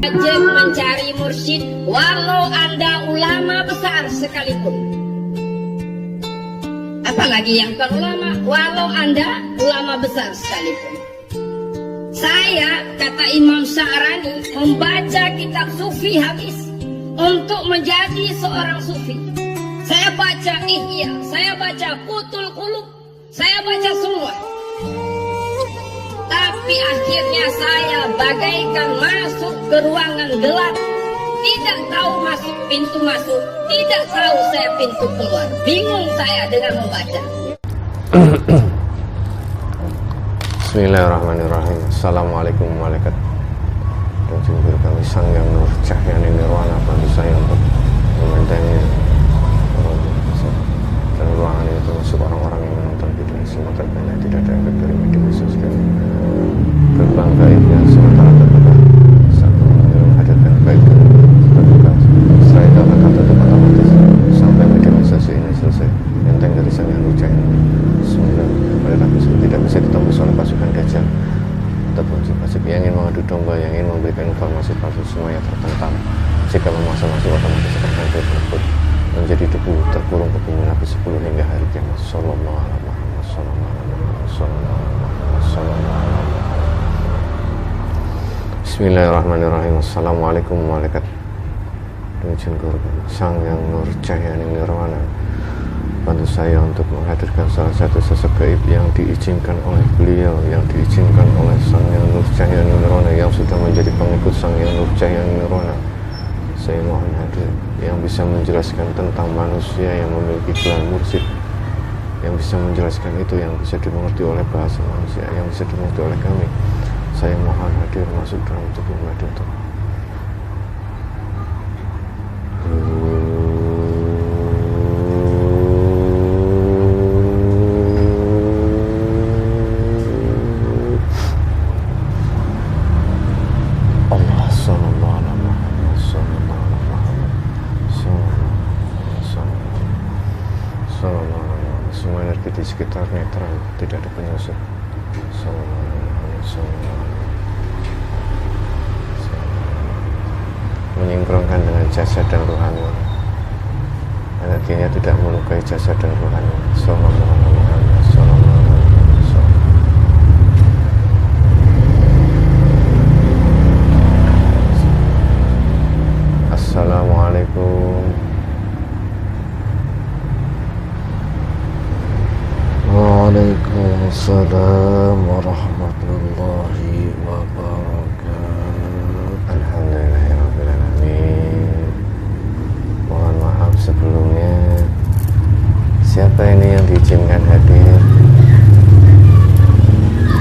Wajib mencari mursyid walau Anda ulama besar sekalipun. Apalagi yang bukan ulama, walau Anda ulama besar sekalipun. Saya, kata Imam Sya'rani, membaca kitab sufi habis untuk menjadi seorang sufi. Saya baca Ihya, saya baca Qutul Qulub, saya baca semua. Tapi akhirnya saya bagaikan masuk ke ruangan gelap. Tidak tahu masuk pintu masuk, tidak tahu saya pintu keluar. Bingung saya dengan membaca. Bismillahirrahmanirrahim. Assalamualaikum warahmatullahi wabarakatuh. Dan kami sang yang nur cahaya nirwana, bantu saya untuk memandangi dan ruangan itu masuk orang-orang yang menonton video ini. Semoga banyak tidak ada efek dari media sosial. Gerbang gaib yang sementara terbuka saat menghadirkan baik terbuka. Setelah itu akan tertutup otomatis sampai media sosial ini selesai. Enteng dari sang yang nur cahaya. Semoga pada takut tidak bisa ditembus oleh pasukan Dajjal ataupun pasif yang ingin mengadu domba, yang ingin memberikan informasi palsu, semuanya tertentang. Jika memaksa masuk otomatis akan hancur tersebut menjadi debu terkurung ke bumi api 10 hingga hari kiamat. Sallallahu alaihi Muhammad sallallahu alaihi wasallam. Bismillahirrahmanirrahim. Assalamualaikum warahmatullahi wabarakatuh. Sang yang nur cahaya nirwana, bantu saya untuk menghadirkan salah satu sosok gaib yang diizinkan oleh beliau, yang diizinkan oleh sang yang nur cahaya nirwana, yang sudah menjadi pengikut sang yang nur cahaya nirwana. Saya mohon hadir yang bisa menjelaskan tentang manusia yang memiliki gelar mursyid, yang bisa menjelaskan itu, yang bisa dimengerti oleh bahasa manusia, yang bisa dimengerti oleh kami. Saya mohon hadir masuk dalam tubuh madu untuk semua energi di sekitar netral, tidak ada penyusup. Menyingkronkan dengan jasad dan rohani. Energinya tidak melukai jasad dan rohani. Assalamualaikum. Waalaikumsalam warahmatullahi wabarakatuh. Alhamdulillahirabbil alamin. Mohon maaf sebelumnya. Siapa ini yang diizinkan hadir?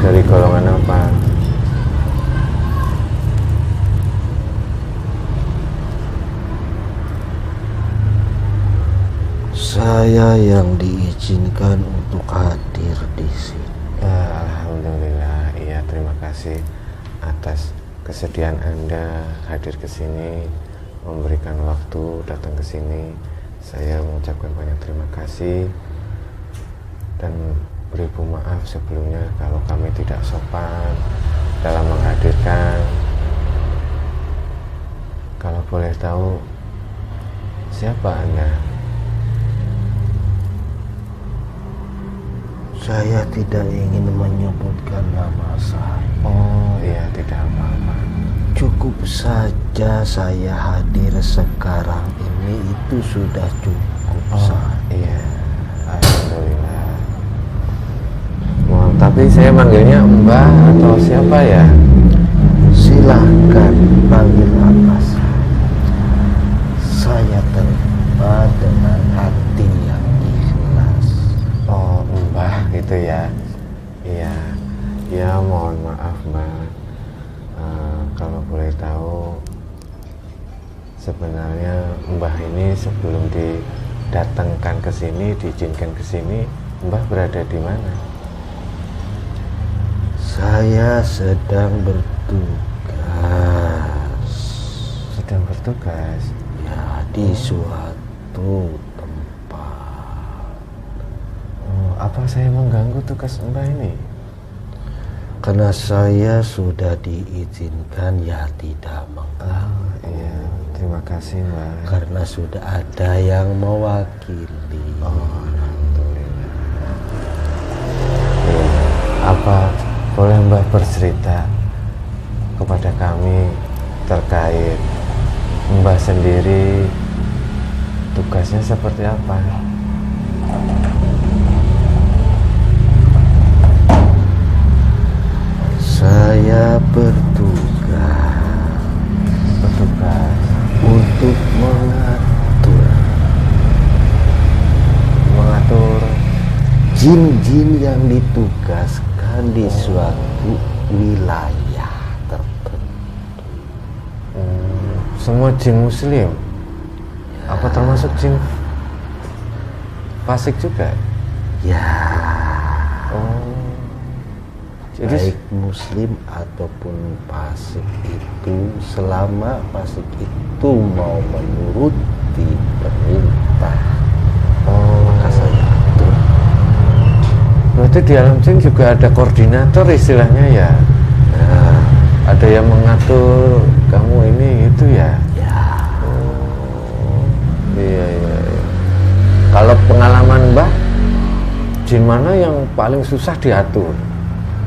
Dari golongan apa? Saya yang diizinkan untuk hadir di sini. Alhamdulillah, iya, terima kasih atas kesediaan Anda hadir ke sini, memberikan waktu datang ke sini. Saya mengucapkan banyak terima kasih dan beribu maaf sebelumnya kalau kami tidak sopan dalam menghadirkan. Kalau boleh tahu, siapa Anda? Saya tidak ingin menyebutkan nama saya. Oh iya, tidak apa-apa. Cukup saja saya hadir sekarang ini, itu sudah cukup. Iya, alhamdulillah. Tapi saya manggilnya Mbah atau siapa ya? Silahkan panggil apa saja. Saya terima dengan hati yang ikhlas. Oh, Mbah gitu ya. Iya. Ya, mohon maaf Mbah. Kalau boleh tahu, sebenarnya Mbah ini sebelum didatangkan ke sini, diizinkan ke sini, Mbah berada di mana? Saya sedang bertugas. Sedang bertugas? Ya, di suatu tempat. Oh, apa saya mengganggu tugas Mbah ini? Karena saya sudah diizinkan ya tidak mengganggu. Iya, terima kasih Mbah. Karena sudah ada yang mewakili. Alhamdulillah. Iya. Apa boleh Mbah bercerita kepada kami terkait Mbah sendiri tugasnya seperti apa? Saya bertugas untuk mengatur jin-jin yang ditugaskan di suatu wilayah tertentu. Semua jin muslim? Apa termasuk jin fasik juga? Ya, Jadi baik muslim ataupun fasik itu, selama fasik itu mau menuruti perintah, maka saya atur. berarti di alam jin juga ada koordinator istilahnya ya? Nah, Ada yang mengatur kamu ini itu ya? ya, Iya. Kalau pengalaman Mbah, jin mana yang paling susah diatur?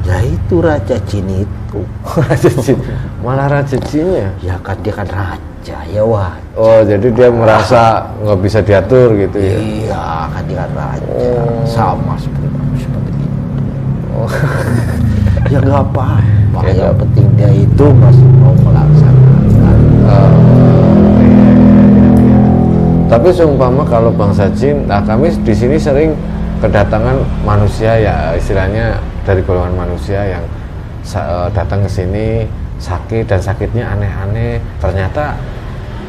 ya itu raja jin itu. Raja jin, malah raja jinnya. Ya kan dia kan raja ya, wah. Oh, jadi dia merasa nggak bisa diatur gitu ya? Iya, kan dia kan raja, sama seperti itu. Oh. Ya nggak apa-apa, Ya, yang penting dia itu masih mau melaksanakan. Iya. Tapi seumpama kalau bangsa jin, nah kami di sini sering kedatangan manusia ya, istilahnya dari golongan manusia yang datang ke sini sakit dan sakitnya aneh-aneh. Ternyata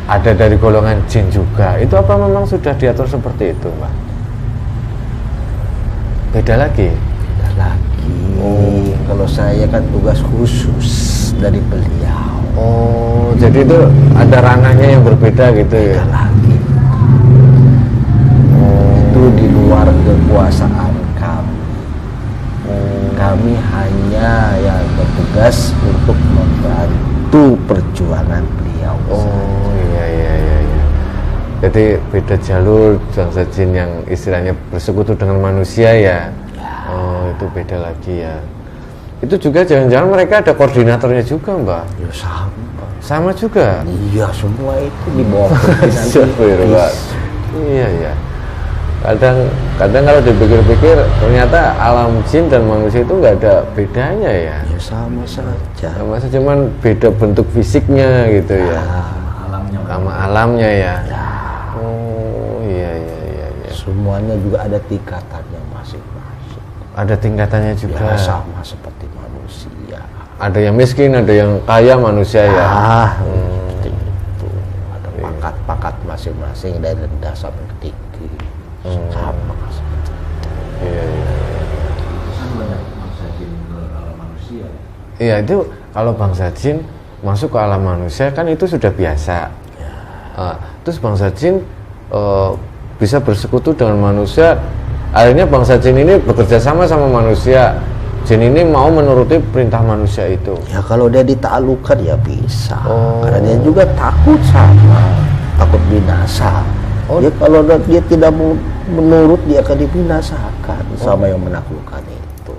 ada dari golongan jin juga. Itu apa memang sudah diatur seperti itu, Mbak? Beda lagi? Beda lagi. Kalau saya kan tugas khusus dari beliau. Oh, jadi itu ada ranahnya yang berbeda gitu ya? Beda lagi. Itu di luar kekuasaan kami. Kami hanya yang bertugas untuk membantu perjuangan beliau. Oh, iya. Jadi beda jalur bangsa jin yang istilahnya bersekutu dengan manusia ya? Oh, itu beda lagi ya. Itu juga jangan-jangan mereka ada koordinatornya juga, Mbak? Ya sama. Sama juga? Iya, semua itu di bawah Astagfirullah. Iya. Kadang kalau dipikir-pikir ternyata alam jin dan manusia itu nggak ada bedanya ya. Ya sama saja. Sama saja, cuman beda bentuk fisiknya gitu ya. Sama alamnya ya. Oh, iya. Semuanya juga ada tingkatannya masing-masing. Ada tingkatannya juga. Ya sama seperti manusia. Ada yang miskin, ada yang kaya manusia ya. Seperti itu. Ada pangkat-pangkat masing-masing dari rendah sampai tinggi. Sama seperti itu. Iya. Kan banyak bangsa jin ke alam manusia. Iya, itu kalau bangsa jin masuk ke alam manusia kan itu sudah biasa. Terus bangsa jin bisa bersekutu dengan manusia. Akhirnya bangsa jin ini bekerja sama manusia. Jin ini mau menuruti perintah manusia itu. Ya kalau dia ditaklukkan ya bisa. Oh. Karena dia juga takut takut binasa. Oh. Ya kalau dia tidak mau menurut, dia akan dibinasakan sama yang menaklukkan itu.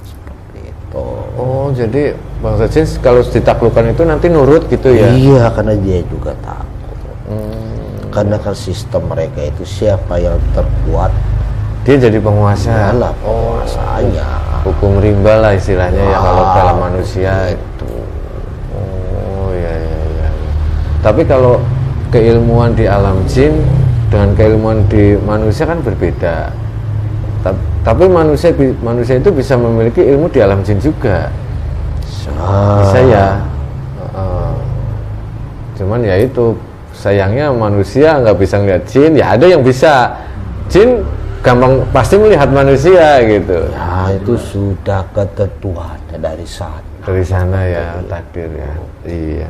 Seperti itu. Oh, jadi bangsa jin kalau ditaklukkan itu nanti nurut gitu ya? Iya, karena dia juga takut. Karena kan sistem mereka itu siapa yang terkuat, Dia jadi penguasa. dialah penguasanya. Hukum rimba lah istilahnya ya kalau dalam manusia itu. Oh, iya. Tapi kalau keilmuan di alam jin dengan keilmuan di manusia kan berbeda. Tapi manusia itu bisa memiliki ilmu di alam jin juga. Bisa ya. Cuman ya itu sayangnya manusia nggak bisa ngeliat jin. Ya ada yang bisa. Jin gampang pasti melihat manusia gitu. Ya itu sudah ketentuannya dari sana. Dari sana ya, takdir ya. Iya.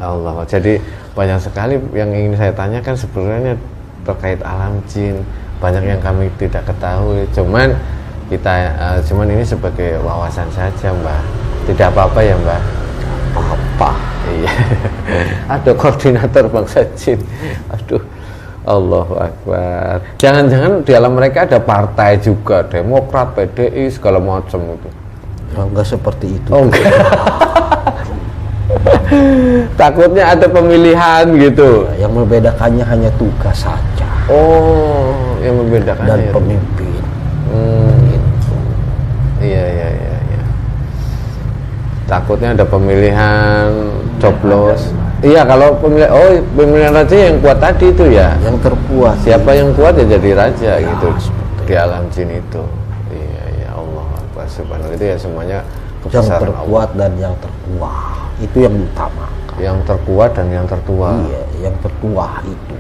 Allah. Jadi banyak sekali yang ingin saya tanyakan sebenarnya terkait alam jin. Banyak yang kami tidak ketahui. Cuman kita cuman ini sebagai wawasan saja Mbah, tidak apa-apa ya Mbah. Apa? Iya. Ada koordinator bangsa jin. Aduh, Allahu Akbar. Jangan-jangan di dalam mereka ada partai juga, Demokrat, PDI, segala macam itu. Enggak seperti itu. Oh enggak. Takutnya ada pemilihan gitu. Yang membedakannya hanya tugas saja. Oh, yang membedakan Dan ya. pemimpin. Gitu. Iya. Takutnya ada pemilihan coblos. Iya, kalau pemilihan raja yang kuat tadi itu ya. Yang terkuat. Siapa yang kuat ya jadi raja Ya, gitu seperti di alam jin itu. Iya, ya Allah Akbar subhanallah, itu ya semuanya Yang kebesaran terkuat Allah. dan yang tertua. Itu yang utama. Yang terkuat dan yang tertua. Iya, yang tertua itu.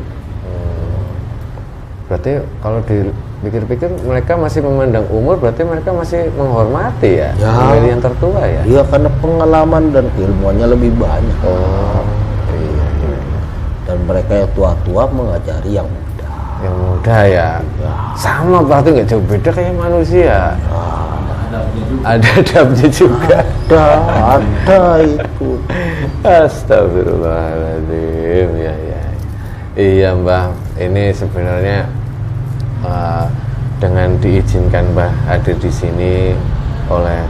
Berarti kalau dipikir-pikir mereka masih memandang umur, berarti mereka masih menghormati ya, Ya. memilih yang tertua ya. Iya, karena pengalaman dan ilmuannya lebih banyak. Oh, iya. Dan mereka yang tua-tua mengajari yang muda. Yang muda ya. Ya. Sama berarti nggak jauh beda kayak manusia. Adabnya juga. Ada adabnya juga. Ada itu. Astagfirullahaladzim. Ya. Iya Mbah, ini sebenarnya dengan diizinkan Mbah hadir di sini oleh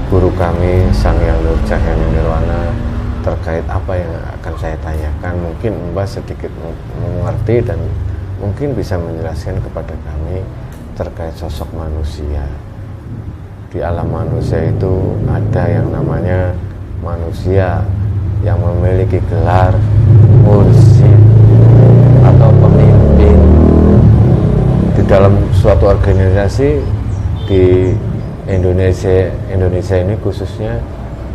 guru kami Sang Hyang Nur Cahyani Nirwana terkait apa yang akan saya tanyakan, mungkin Mbah sedikit mengerti dan mungkin bisa menjelaskan kepada kami terkait sosok manusia. Di alam manusia itu ada yang namanya manusia yang memiliki gelar mursyid atau pemimpin. Di dalam suatu organisasi di Indonesia ini khususnya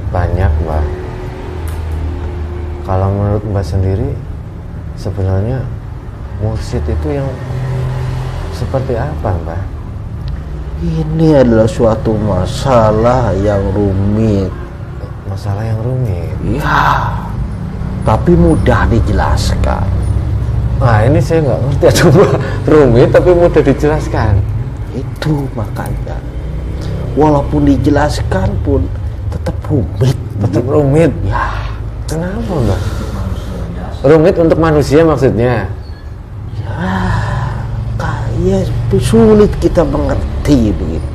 banyak Mbak. Kalau menurut Mbak sendiri sebenarnya mursyid itu yang seperti apa Mbak? Ini adalah suatu masalah yang rumit. Masalah yang rumit. Ya, tapi mudah dijelaskan. Nah ini saya nggak ngerti, coba rumit tapi mudah dijelaskan. Itu makanya, walaupun dijelaskan pun tetap rumit. Tetap rumit. Ya, Kenapa Mbak? Rumit untuk manusia maksudnya? kayak sulit kita mengerti begitu.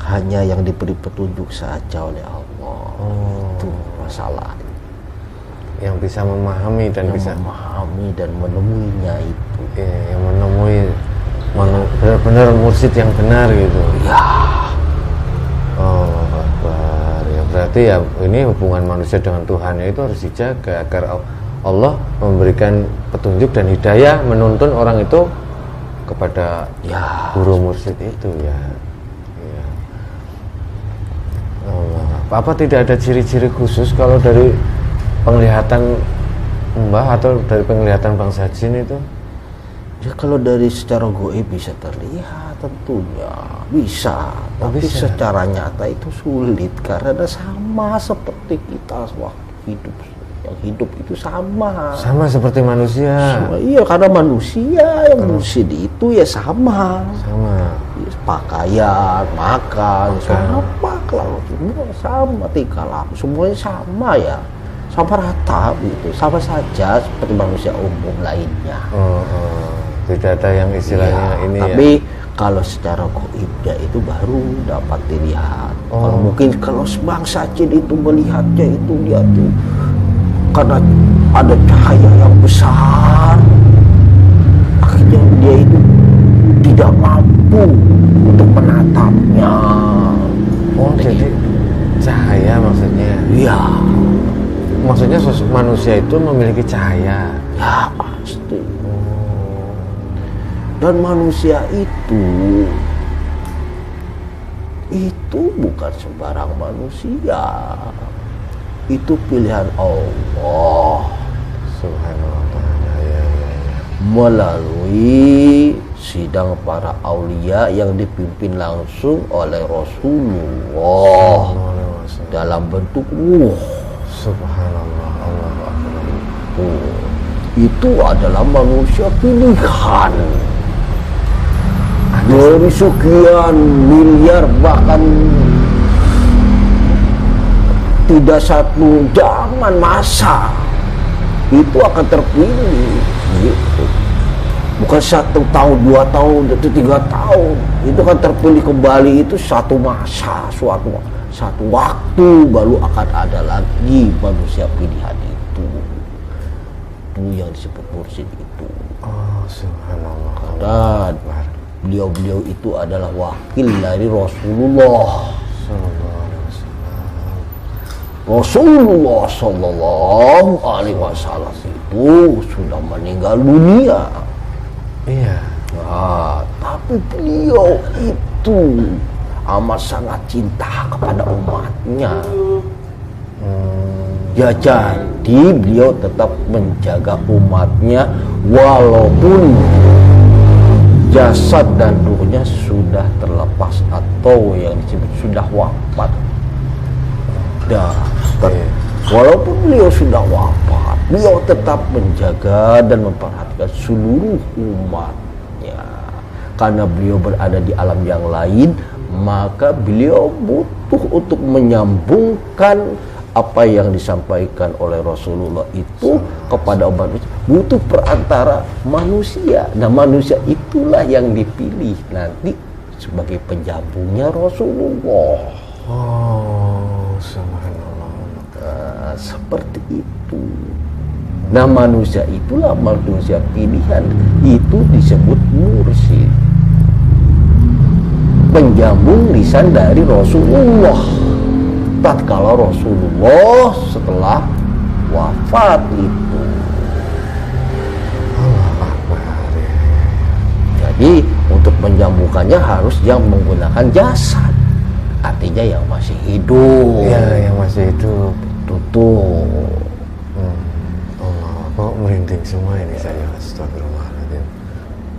Hanya yang diberi petunjuk saja oleh Allah. Itu masalah. Yang bisa memahami dan Yang bisa memahami dan menemuinya itu. yang menemui benar-benar mursyid yang benar gitu. Ya, Oh Akbar. Ya berarti ya ini hubungan manusia dengan Tuhan itu harus dijaga agar Allah memberikan petunjuk dan hidayah menuntun orang itu kepada ya. guru mursyid itu ya. Ya. Allah. Apa tidak ada ciri-ciri khusus kalau dari penglihatan Mbah atau dari penglihatan bangsa jin itu? Ya kalau dari secara goib bisa terlihat tentunya bisa, tapi bisa. secara nyata itu sulit karena sama seperti kita waktu hidup. Yang hidup itu sama. Sama seperti manusia. Iya, karena manusia yang mursyid itu ya sama. Sama. Ya, pakaian, makan, sama kalau semua sama, tingkah laku semuanya sama ya. Sama rata gitu, sama saja seperti manusia umum lainnya. Tidak ada yang istilahnya Ya, ini tapi ya. kalau secara goibnya itu baru dapat dilihat. Kalau mungkin kalau bangsa jin itu melihatnya itu dia tuh karena ada cahaya yang besar, akhirnya dia itu tidak mampu untuk menatapnya. Oh jadi cahaya maksudnya. Iya, Maksudnya sosok manusia itu memiliki cahaya. ya pasti. Dan manusia itu bukan sembarang manusia. Itu pilihan Allah Subhanallah ta'ala. Ya. melalui sidang para aulia yang dipimpin langsung oleh Rasulullah dalam bentuk ruh. Subhanallah. Allahu Akbar. Itu adalah manusia pilihan. dari sekian miliar, bahkan tidak satu zaman masa itu akan terpilih gitu. Bukan 1 tahun, 2 tahun, atau 3 tahun. Itu kan terpilih kembali itu satu masa, satu waktu baru akan ada lagi manusia pilihan itu. Itu yang disebut mursyid itu. Oh, subhanallah. Dan beliau itu adalah wakil dari Rasulullah. Sallallahu alaihi wasallam. Rasulullah Sallallahu Alaihi Wasallam itu sudah meninggal dunia. Iya. Nah, tapi beliau itu amat sangat cinta kepada umatnya. Ya, jadi beliau tetap menjaga umatnya walaupun jasad dan ruhnya sudah terlepas atau yang disebut sudah wafat. Walaupun beliau sudah wafat, beliau tetap menjaga dan memperhatikan seluruh umatnya. Karena beliau berada di alam yang lain, maka beliau butuh untuk menyambungkan apa yang disampaikan oleh Rasulullah itu kepada umat manusia. Butuh perantara manusia. Nah, manusia itulah yang dipilih nanti sebagai penyambungnya Rasulullah. Oh, subhanallah. Seperti itu. Nah, manusia itulah manusia pilihan. Itu disebut mursyid, penjambung lisan dari Rasulullah tatkala Rasulullah setelah wafat itu. Jadi untuk menyambungkannya harus yang menggunakan jasad, artinya yang masih hidup. Ya, yang masih hidup. Tutup. Allah, kok merinding semua ini saya. Astagfirullahaladzim.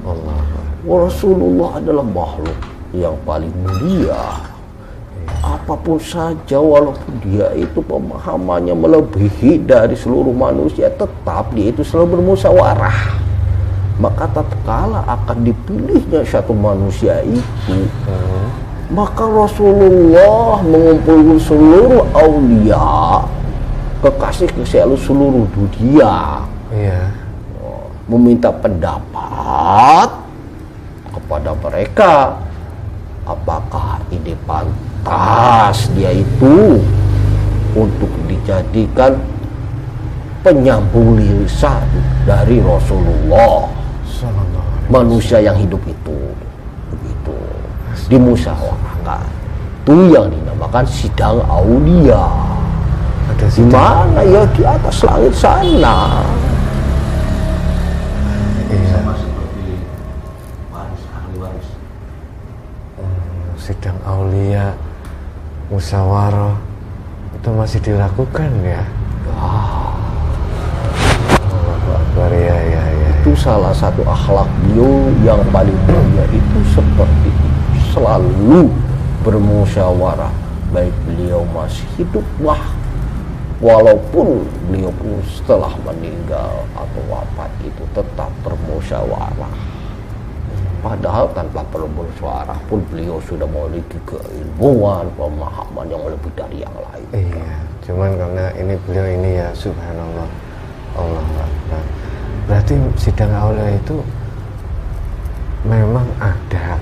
Allah. Rasulullah adalah makhluk yang paling mulia. Apapun saja, walaupun dia itu pemahamannya melebihi dari seluruh manusia, tetap dia itu selalu bermusyawarah. Maka tatkala akan dipilihnya satu manusia itu, maka Rasulullah mengumpulkan seluruh aulia, kekasih seluruh dunia, meminta pendapat kepada mereka, apakah ini pantas dia itu untuk dijadikan penyambung lisan dari Rasulullah, manusia yang hidup itu. Begitu dimusyawarahkan. Itu yang dinamakan sidang aulia. Ada Di mana? Ya di atas langit sana. Sama seperti waris, ahli waris. Sidang aulia, musyawarah itu masih dilakukan ya? Allahu Akbar, ya. Itu salah satu akhlak beliau yang paling mulia itu seperti itu. Selalu bermusyawarah, baik beliau masih hidup walaupun beliau pun setelah meninggal atau wafat itu tetap bermusyawarah. Padahal tanpa perlu bermusyawarah pun beliau sudah memiliki keilmuan, pemahaman yang lebih dari yang lain. Iya, cuman karena ini beliau ini ya subhanallah, Allah Akbar. Berarti sidang aulia itu memang ada,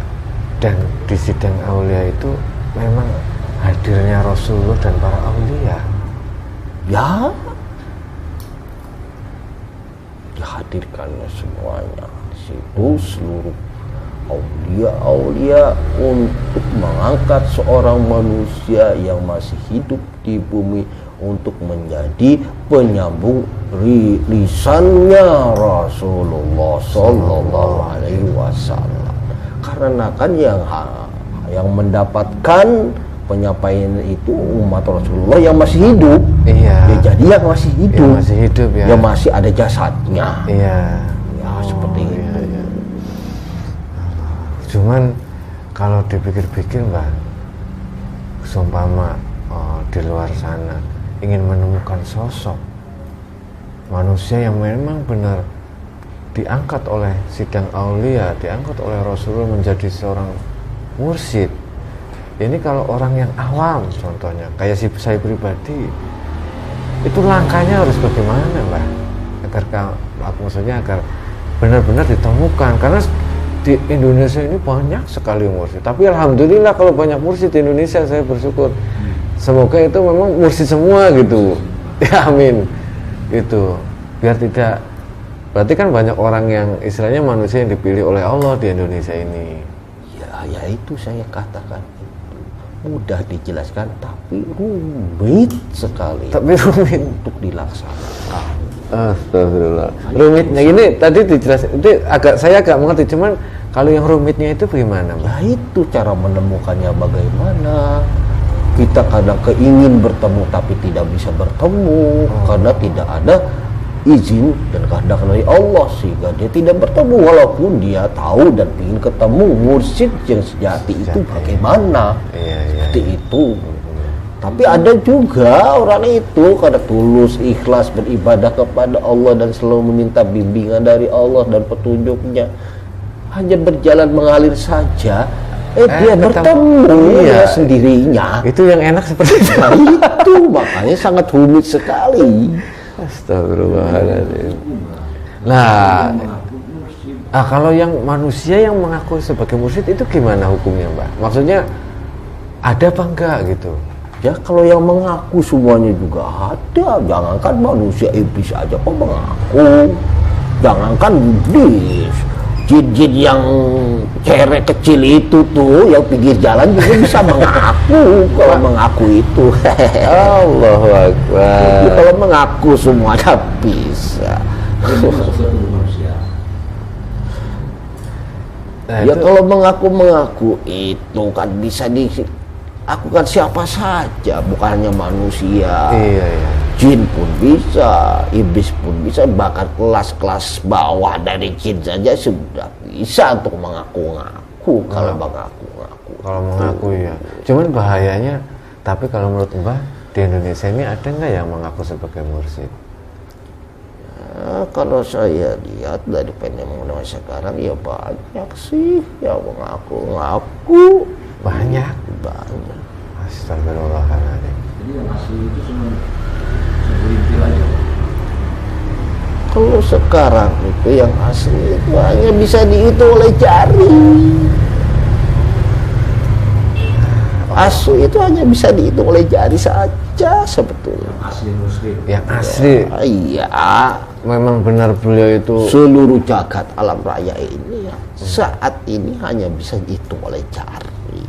dan di sidang aulia itu memang hadirnya Rasulullah dan para aulia. Ya, dihadirkannya semuanya di situ, seluruh aulia untuk mengangkat seorang manusia yang masih hidup di bumi untuk menjadi penyambung lisannya Rasulullah Sallallahu Alaihi Wasallam. Karena kan yang mendapatkan penyampaian itu umat Rasulullah yang masih hidup. Iya. Ya, jadi yang masih hidup. Yang masih hidup ya. Yang masih ada jasadnya. Iya. Ya, seperti itu. Iya. Cuman kalau dipikir-pikir Mbak, seumpama di luar sana ingin menemukan sosok manusia yang memang benar diangkat oleh sidang aulia, diangkat oleh Rasulullah menjadi seorang mursyid. Ini kalau orang yang awam contohnya, kayak saya pribadi, itu langkahnya harus bagaimana, Mbah? Maksudnya agar benar-benar ditemukan, karena di Indonesia ini banyak sekali mursyid. Tapi alhamdulillah kalau banyak mursyid di Indonesia, saya bersyukur. Semoga itu memang mursyid semua gitu. Ya amin. Itu biar tidak, berarti kan banyak orang yang istilahnya manusia yang dipilih oleh Allah di Indonesia ini. Ya itu saya katakan itu mudah dijelaskan tapi rumit sekali. Tapi rumit untuk dilaksanakan. Astagfirullah. Rumitnya ini tadi dijelasin, itu saya agak mengerti, cuman kalau yang rumitnya itu bagaimana, Mbak? Ya itu cara menemukannya bagaimana. Kita kadang keingin bertemu tapi tidak bisa bertemu karena tidak ada izin dan kehendak dari Allah, sehingga dia tidak bertemu walaupun dia tahu dan ingin ketemu mursyid yang sejati itu bagaimana. Seperti itu. Tapi ada juga orang itu karena tulus ikhlas beribadah kepada Allah dan selalu meminta bimbingan dari Allah dan petunjuknya, hanya berjalan mengalir saja, dia bertemu ya sendirinya. Itu yang enak seperti itu. Nah, itu makanya sangat rumit sekali. Astagfirullahaladzim. Nah, kalau yang manusia yang mengaku sebagai mursyid itu gimana hukumnya, Mbak? Maksudnya ada apa enggak gitu? Ya kalau yang mengaku semuanya juga ada. Jangankan manusia, iblis aja kok mengaku. Jangankan iblis, jin-jin yang cerek kecil itu tuh yang pinggir jalan juga bisa mengaku. Kalau mengaku itu Allahu Akbar. kalau mengaku semuanya bisa. Nah, ya kalau mengaku itu kan bisa dilakukan siapa saja, bukan hanya manusia. Iya. Jin pun bisa, iblis pun bisa, bahkan kelas-kelas bawah dari jin saja sudah bisa untuk mengaku-ngaku. Kalau mengaku-ngaku. Kalau mengaku ya. Cuman bahayanya, tapi kalau menurut Mbah di Indonesia ini ada nggak yang mengaku sebagai mursyid? Ya, kalau saya lihat dari fenomena sekarang ya banyak sih yang mengaku-ngaku. Banyak. Astagfirullahaladzim. Jadi yang asli itu cuma segelintir aja. Kalau sekarang itu yang asli itu hanya bisa dihitung oleh jari. Asli itu hanya bisa dihitung oleh jari saja sebetulnya. Asli muslim. Yang asli. Iya. Memang benar beliau itu. Seluruh jagat alam raya ini ya, saat ini hanya bisa dihitung oleh jari.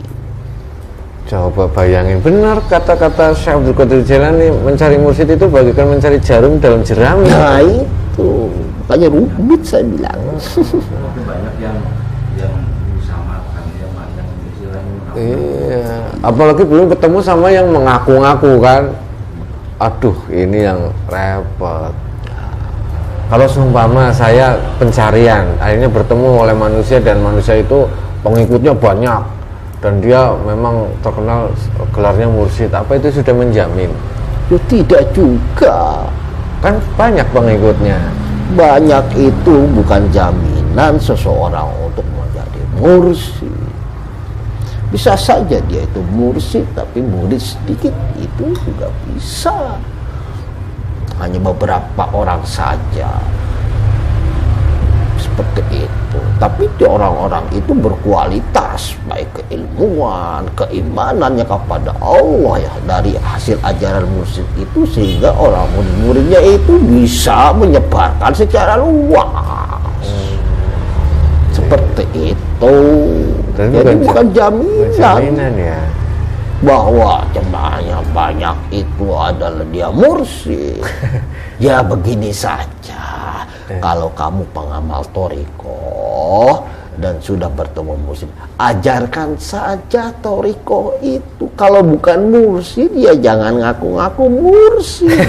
Coba bayangin, benar kata-kata Syekh Abdul Qadir Jailani, mencari mursyid itu bagaikan mencari jarum dalam jeram. Nah itu, makanya rumit saya bilang. Banyak yang disamakan, yang istilahnya mengaku. Iya, apalagi belum ketemu sama yang mengaku-ngaku kan. Aduh, ini yang repot. Kalau seumpama saya pencarian, akhirnya bertemu oleh manusia dan manusia itu pengikutnya banyak, dan dia memang terkenal gelarnya mursyid, apa itu sudah menjamin? Ya, tidak juga. Kan banyak pengikutnya. Banyak itu bukan jaminan seseorang untuk menjadi mursyid. Bisa saja dia itu mursyid tapi murid sedikit, itu juga bisa. Hanya beberapa orang saja seperti itu. Tapi di orang-orang itu berkualitas, baik keilmuan, keimanannya kepada Allah ya, dari hasil ajaran mursyid itu, sehingga orang murid-muridnya itu bisa menyebarkan secara luas. Seperti itu. Jadi bukan jaminan ya bahwa jemaahnya banyak itu adalah dia mursyid. Ya begini saja, kalau kamu pengamal thariqah dan sudah bertemu mursyid, ajarkan saja thariqah itu. Kalau bukan mursyid ya jangan ngaku-ngaku mursyid.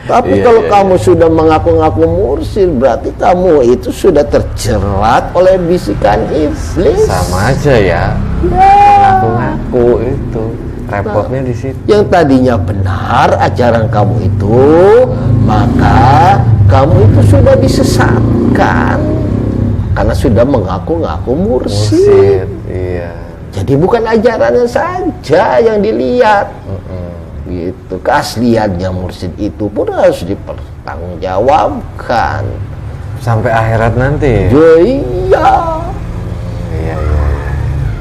Tapi kalau kamu sudah mengaku-ngaku mursyid, berarti kamu itu sudah terjerat oleh bisikan iblis. Sama aja ya. Mengaku-ngaku itu repotnya di situ. Yang tadinya benar ajaran kamu itu, maka kamu itu sudah disesatkan karena sudah mengaku-ngaku mursyid. Iya. Jadi bukan ajarannya saja yang dilihat, gitu. Keasliannya mursyid itu pun harus dipertanggungjawabkan Sampai akhirat nanti. ya. Iya.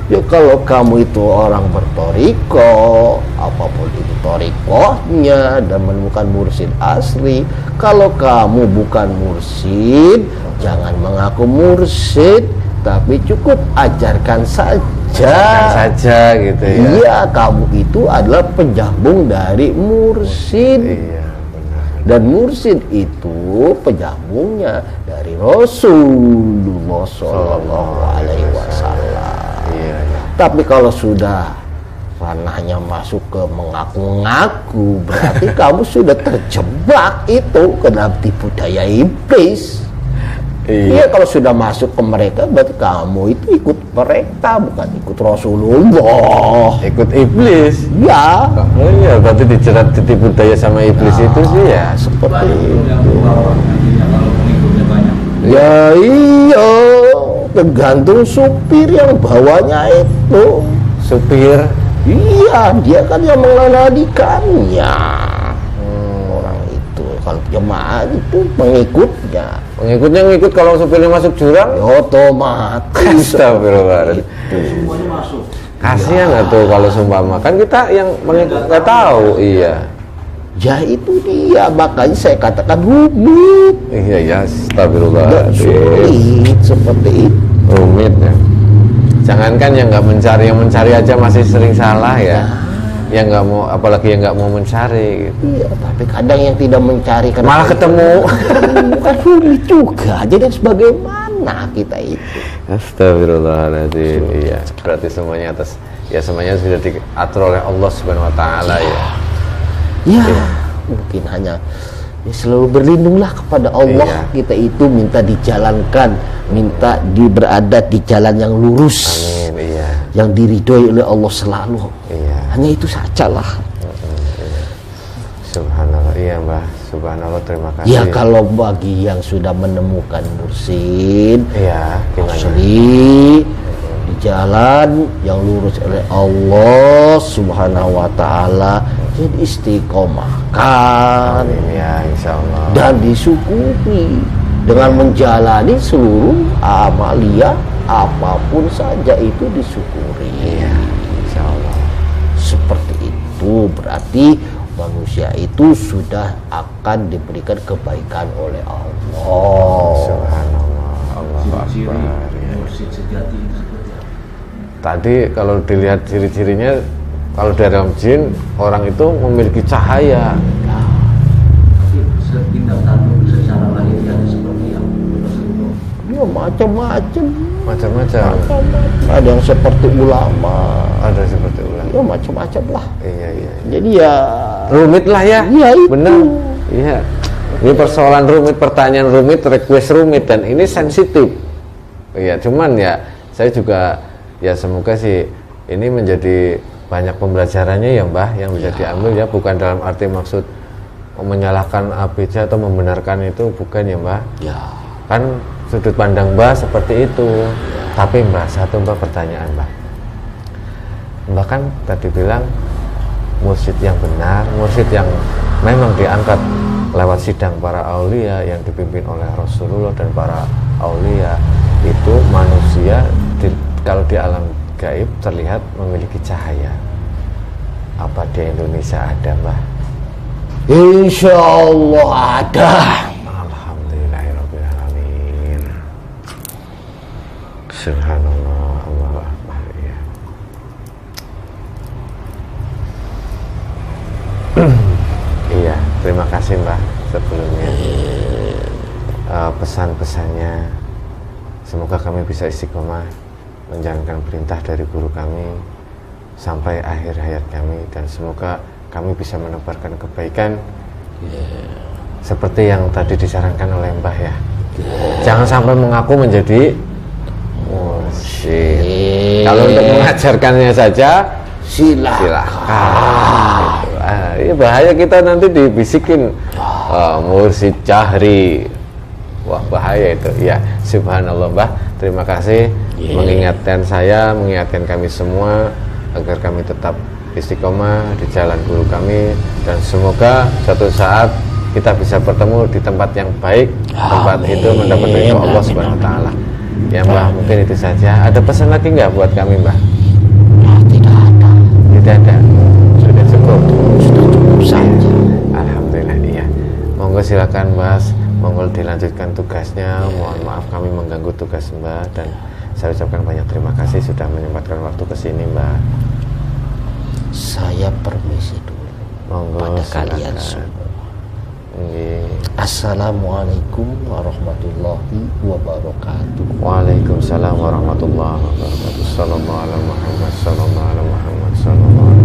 Ya kalau kamu itu orang bertoriko, apapun itu torikohnya, dan menemukan mursyid asli. Kalau kamu bukan mursyid, jangan mengaku mursyid, tapi cukup ajarkan saja. Gitu ya. Iya, kamu itu adalah penjambung dari mursyid. Iya, benar. Dan mursyid itu penjambungnya dari Rasulullah Shallallahu Alaihi Wasallam. Iya. Tapi kalau sudah ranahnya masuk ke mengaku-ngaku, berarti kamu sudah terjebak itu ke dalam tipu daya iblis. Iya, kalau sudah masuk ke mereka, berarti kamu itu ikut mereka, bukan ikut Rasulullah. Ikut iblis. Ya, Oh iya, berarti dijerat ditipu daya sama iblis itu sih ya. seperti Banyak itu. yang membawa nantinya kalau pengikutnya banyak. Ya iya, tergantung supir yang bawanya itu. Supir. Iya, dia kan yang mengenalikannya. Orang itu, kalau jemaah itu pengikutnya. Pengikutnya ngikut kalau supirnya masuk jurang. Ya, otomatis. Astagfirullahaladzim. Semuanya masuk. Kasihan nggak tuh kalau sumpama kan kita yang mengikut nggak tahu. Iya. Ya itu dia, makanya saya katakan rumit. Iya ya. Dan Astagfirullahaladzim. sulit seperti itu. Rumit ya. Jangankan yang nggak mencari, yang mencari aja masih sering salah ya. Yang nggak mau, apalagi yang nggak mau mencari. Gitu. Iya, tapi kadang yang tidak mencari karena Malah ketemu. bukan rumit juga. Jadi sebagaimana kita itu. Astagfirullahaladzim. Iya. Berarti semuanya semuanya sudah diatur oleh Allah Subhanahu Wa Taala ya. Ya, mungkin hanya ya selalu berlindunglah kepada Allah. Iya. Kita itu minta dijalankan, minta berada di jalan yang lurus, Amin. Iya. yang diridhoi oleh Allah selalu. Iya. Hanya itu sajalah. Subhanallah. Iya Mbah. Subhanallah. Terima kasih. Ya kalau bagi yang sudah menemukan mursyid Iya. Gimana? asli di jalan yang lurus oleh Allah Subhanahu Wa Taala, jadi istiqomahkan. Amin ya. Insya Allah. Dan disyukuri dengan menjalani seluruh amalia apapun saja itu disyukuri. Iya. Insya Allah. Seperti itu berarti manusia itu sudah akan diberikan kebaikan oleh Allah. Subhanallah. Allahu Ciri-ciri Akbar. Ya. mursyid sejati itu seperti apa? Tadi kalau dilihat ciri-cirinya, kalau dari dalam jin orang itu memiliki cahaya. Tapi setingkat tanduk secara lahiriah seperti yang Rasulullah. Ya macam-macam. Macam-macam. Ada yang seperti ulama. Ada seperti ulang. Ya macam-macam lah. Iya. Jadi ya Rumit lah ya. Iya, itu. Benar. Iya. Ini persoalan rumit, pertanyaan rumit, request rumit, dan ini sensitif. Iya. Cuman ya saya juga ya semoga sih ini menjadi banyak pembelajarannya ya Mbah yang bisa diambil ya, bukan dalam arti maksud menyalahkan ABJ atau membenarkan itu, bukan ya Mbah. ya Kan sudut pandang Mbah seperti itu. Tapi Mbah, satu Mbah pertanyaan Mbah. Mbah kan tadi bilang mursyid yang benar, mursyid yang memang diangkat lewat sidang para aulia yang dipimpin oleh Rasulullah dan para aulia, itu manusia kalau di alam gaib terlihat memiliki cahaya. Apa di Indonesia ada Mbah? insya Allah ada. Alhamdulillahirrahmanirrahim. Subhanallah. Allahu Akbar. Ya. Iya, terima kasih Mbah sebelumnya pesan-pesannya. Semoga kami bisa istiqomah menjalankan perintah dari guru kami sampai akhir hayat kami, dan semoga kami bisa menebarkan kebaikan seperti yang tadi disarankan oleh Mbah ya. Jangan sampai mengaku menjadi mursyid. Kalau untuk mengajarkannya saja silahkan. Gitu. Bahaya kita nanti dibisikin Mursid Cahri. Wah, bahaya itu. Ya, subhanallah, Mbah. Terima kasih mengingatkan saya, mengingatkan kami semua agar kami tetap istiqomah di jalan guru kami, dan semoga suatu saat kita bisa bertemu di tempat yang baik, tempat itu mendapat ridho Allah Subhanahu wa taala. Ya, Mbah, mungkin itu saja. Ada pesan lagi nggak buat kami, Mbah? Tidak ada. Tidak ada. Sudah cukup. Sudah cukup saja. Alhamdulillah. Iya. Monggo silakan, Mas. Monggo dilanjutkan tugasnya. Mohon maaf kami mengganggu tugas Mbak, dan saya ucapkan banyak terima kasih sudah menyempatkan waktu ke sini, Mbak. Saya permisi dulu Monggo pada silakan. kalian semua. Nggih. Assalamualaikum warahmatullahi wabarakatuh. Waalaikumsalam warahmatullahi wabarakatuh. Sallallahu alaihi Muhammad sallallahu alaihi Muhammad sallallahu alaihi